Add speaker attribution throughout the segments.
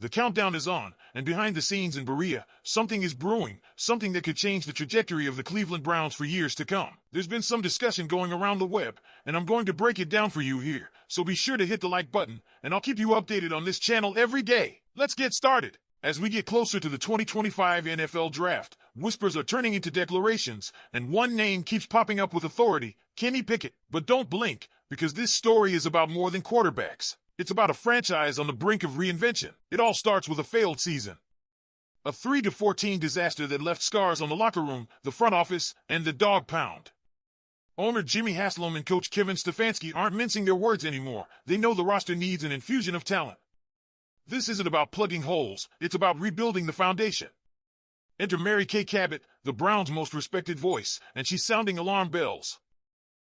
Speaker 1: The countdown is on, and behind the scenes in Berea, something is brewing, something that could change the trajectory of the Cleveland Browns for years to come. There's been some discussion going around the web, and I'm going to break it down for you here, so be sure to hit the like button, and I'll keep you updated on this channel every day. Let's get started. As we get closer to the 2025 NFL Draft, whispers are turning into declarations, and one name keeps popping up with authority, Kenny Pickett. But don't blink, because this story is about more than quarterbacks. It's about a franchise on the brink of reinvention. It all starts with a failed season. A 3-14 disaster that left scars on the locker room, the front office, and the Dawg Pound. Owner Jimmy Haslam and coach Kevin Stefanski aren't mincing their words anymore. They know the roster needs an infusion of talent. This isn't about plugging holes, it's about rebuilding the foundation. Enter Mary Kay Cabot, the Browns' most respected voice, and she's sounding alarm bells.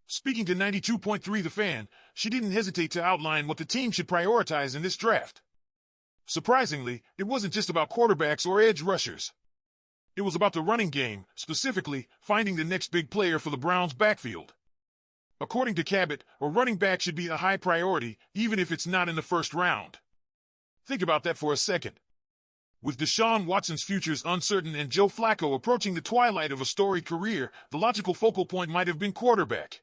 Speaker 1: Speaking to 92.3 The Fan, she didn't hesitate to outline what the team should prioritize in this draft. Surprisingly, it wasn't just about quarterbacks or edge rushers. It was about the running game, specifically finding the next big player for the Browns' backfield. According to Cabot, a running back should be a high priority, even if it's not in the first round. Think about that for a second. With Deshaun Watson's futures uncertain and Joe Flacco approaching the twilight of a storied career, the logical focal point might have been quarterback.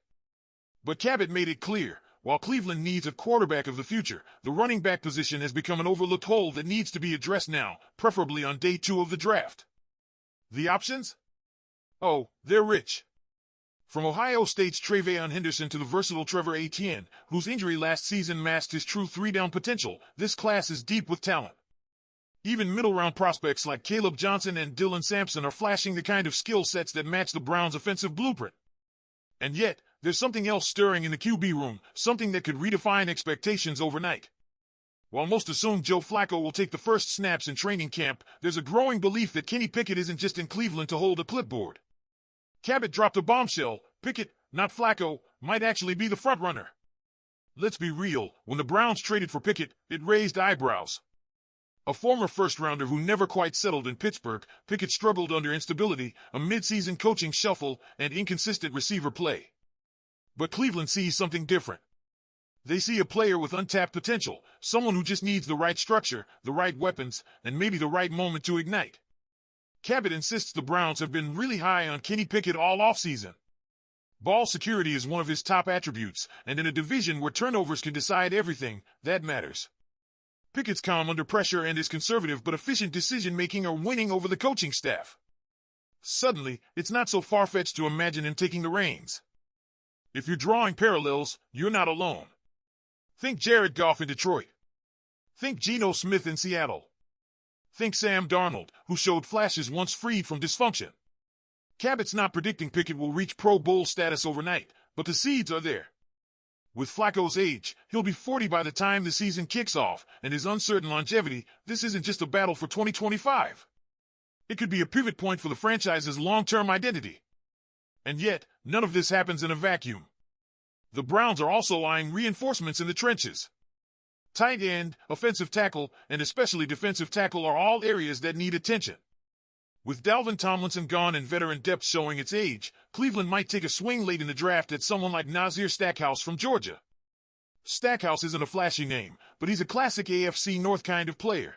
Speaker 1: But Cabot made it clear, while Cleveland needs a quarterback of the future, the running back position has become an overlooked hole that needs to be addressed now, preferably on day 2 of the draft. The options? Oh, they're rich. From Ohio State's Tre'Veyon Henderson to the versatile Trevor Etienne, whose injury last season masked his true 3-down potential, this class is deep with talent. Even middle-round prospects like Caleb Johnson and Dylan Sampson are flashing the kind of skill sets that match the Browns' offensive blueprint. And yet, there's something else stirring in the QB room, something that could redefine expectations overnight. While most assume Joe Flacco will take the first snaps in training camp, there's a growing belief that Kenny Pickett isn't just in Cleveland to hold a clipboard. Cabot dropped a bombshell. Pickett, not Flacco, might actually be the frontrunner. Let's be real, when the Browns traded for Pickett, it raised eyebrows. A former first-rounder who never quite settled in Pittsburgh, Pickett struggled under instability, a mid-season coaching shuffle, and inconsistent receiver play. But Cleveland sees something different. They see a player with untapped potential, someone who just needs the right structure, the right weapons, and maybe the right moment to ignite. Cabot insists the Browns have been really high on Kenny Pickett all offseason. Ball security is one of his top attributes, and in a division where turnovers can decide everything, that matters. Pickett's calm under pressure and his conservative but efficient decision-making are winning over the coaching staff. Suddenly, it's not so far-fetched to imagine him taking the reins. If you're drawing parallels, you're not alone. Think Jared Goff in Detroit. Think Geno Smith in Seattle. Think Sam Darnold, who showed flashes once freed from dysfunction. Cabot's not predicting Pickett will reach Pro Bowl status overnight, but the seeds are there. With Flacco's age, he'll be 40 by the time the season kicks off, and his uncertain longevity, this isn't just a battle for 2025. It could be a pivot point for the franchise's long-term identity. And yet, none of this happens in a vacuum. The Browns are also eyeing reinforcements in the trenches. Tight end, offensive tackle, and especially defensive tackle are all areas that need attention. With Dalvin Tomlinson gone and veteran depth showing its age, Cleveland might take a swing late in the draft at someone like Nazir Stackhouse from Georgia. Stackhouse isn't a flashy name, but he's a classic AFC North kind of player.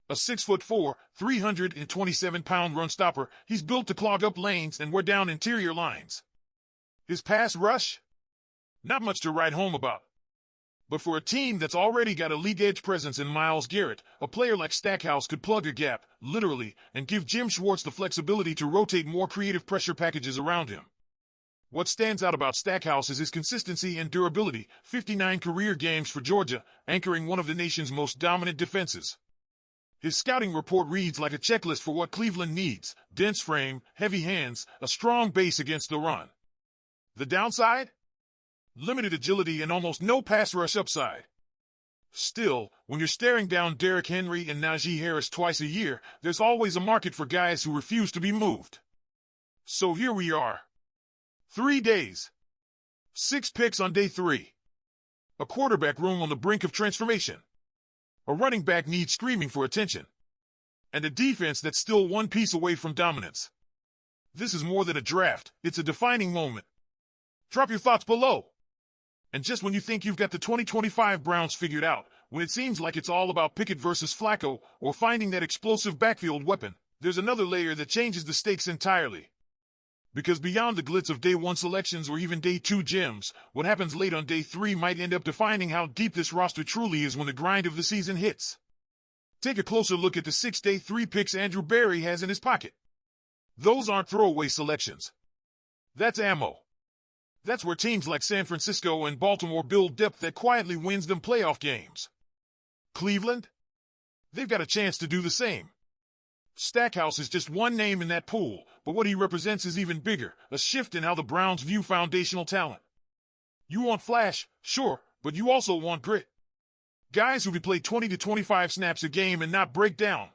Speaker 1: A 6'4", 327-pound run stopper, he's built to clog up lanes and wear down interior lines. His pass rush? Not much to write home about. But for a team that's already got a league-edge presence in Myles Garrett, a player like Stackhouse could plug a gap, literally, and give Jim Schwartz the flexibility to rotate more creative pressure packages around him. What stands out about Stackhouse is his consistency and durability, 59 career games for Georgia, anchoring one of the nation's most dominant defenses. His scouting report reads like a checklist for what Cleveland needs: dense frame, heavy hands, a strong base against the run. The downside? Limited agility and almost no pass rush upside. Still, when you're staring down Derrick Henry and Najee Harris twice a year, there's always a market for guys who refuse to be moved. So here we are. 3 days. 6 picks on day 3. A quarterback room on the brink of transformation. A running back needs screaming for attention. And a defense that's still one piece away from dominance. This is more than a draft, it's a defining moment. Drop your thoughts below. And just when you think you've got the 2025 Browns figured out, When it seems like it's all about Pickett versus Flacco or finding that explosive backfield weapon, there's another layer that changes the stakes entirely. Because beyond the glitz of day 1 selections or even day 2 gems, what happens late on day 3 might end up defining how deep this roster truly is when the grind of the season hits. Take a closer look at the 6 day 3 picks Andrew Berry has in his pocket. Those aren't throwaway selections. That's ammo. That's where teams like San Francisco and Baltimore build depth that quietly wins them playoff games. Cleveland? They've got a chance to do the same. Stackhouse is just one name in that pool, but what he represents is even bigger, a shift in how the Browns view foundational talent. You want flash, sure, but you also want grit. Guys who can play 20 to 25 snaps a game and not break down.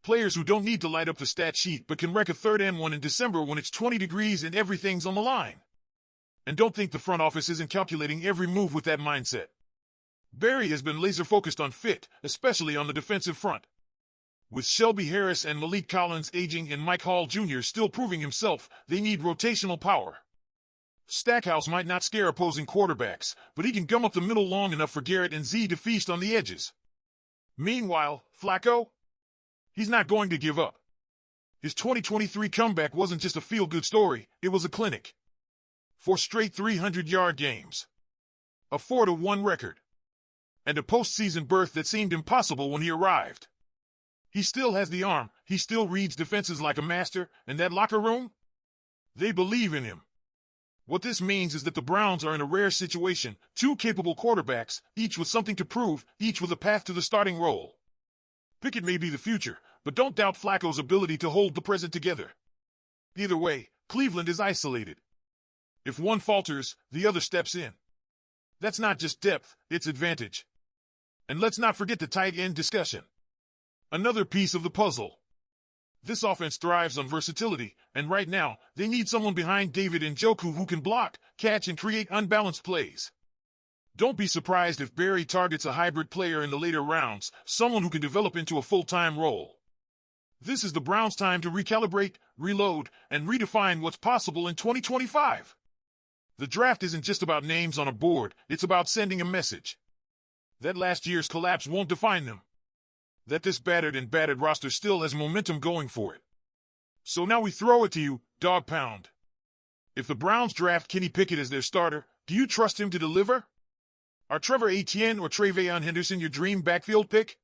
Speaker 1: Players who don't need to light up the stat sheet but can wreck a 3rd and 1 in December when it's 20 degrees and everything's on the line. And don't think the front office isn't calculating every move with that mindset. Berry has been laser-focused on fit, especially on the defensive front. With Shelby Harris and Malik Collins aging and Mike Hall Jr. still proving himself, they need rotational power. Stackhouse might not scare opposing quarterbacks, but he can gum up the middle long enough for Garrett and Z to feast on the edges. Meanwhile, Flacco? He's not going to give up. His 2023 comeback wasn't just a feel-good story, it was a clinic. 4 straight 300-yard games. A 4-1 record. And a postseason berth that seemed impossible when he arrived. He still has the arm, he still reads defenses like a master, and that locker room? They believe in him. What this means is that the Browns are in a rare situation, 2 capable quarterbacks, each with something to prove, each with a path to the starting role. Pickett may be the future, but don't doubt Flacco's ability to hold the present together. Either way, Cleveland is isolated. If one falters, the other steps in. That's not just depth, it's advantage. And let's not forget the tight end discussion. Another piece of the puzzle. This offense thrives on versatility, and right now, they need someone behind David Njoku who can block, catch, and create unbalanced plays. Don't be surprised if Berry targets a hybrid player in the later rounds, someone who can develop into a full-time role. This is the Browns' time to recalibrate, reload, and redefine what's possible in 2025. The draft isn't just about names on a board, it's about sending a message. That last year's collapse won't define them. That this battered roster still has momentum going for it. So now we throw it to you, Dawg Pound. If the Browns draft Kenny Pickett as their starter, do you trust him to deliver? Are Trevor Etienne or Travion Henderson your dream backfield pick?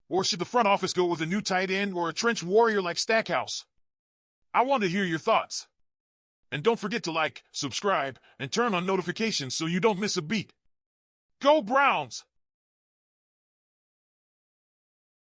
Speaker 1: Or should the front office go with a new tight end or a trench warrior like Stackhouse? I want to hear your thoughts. And don't forget to like, subscribe, and turn on notifications so you don't miss a beat. Go Browns!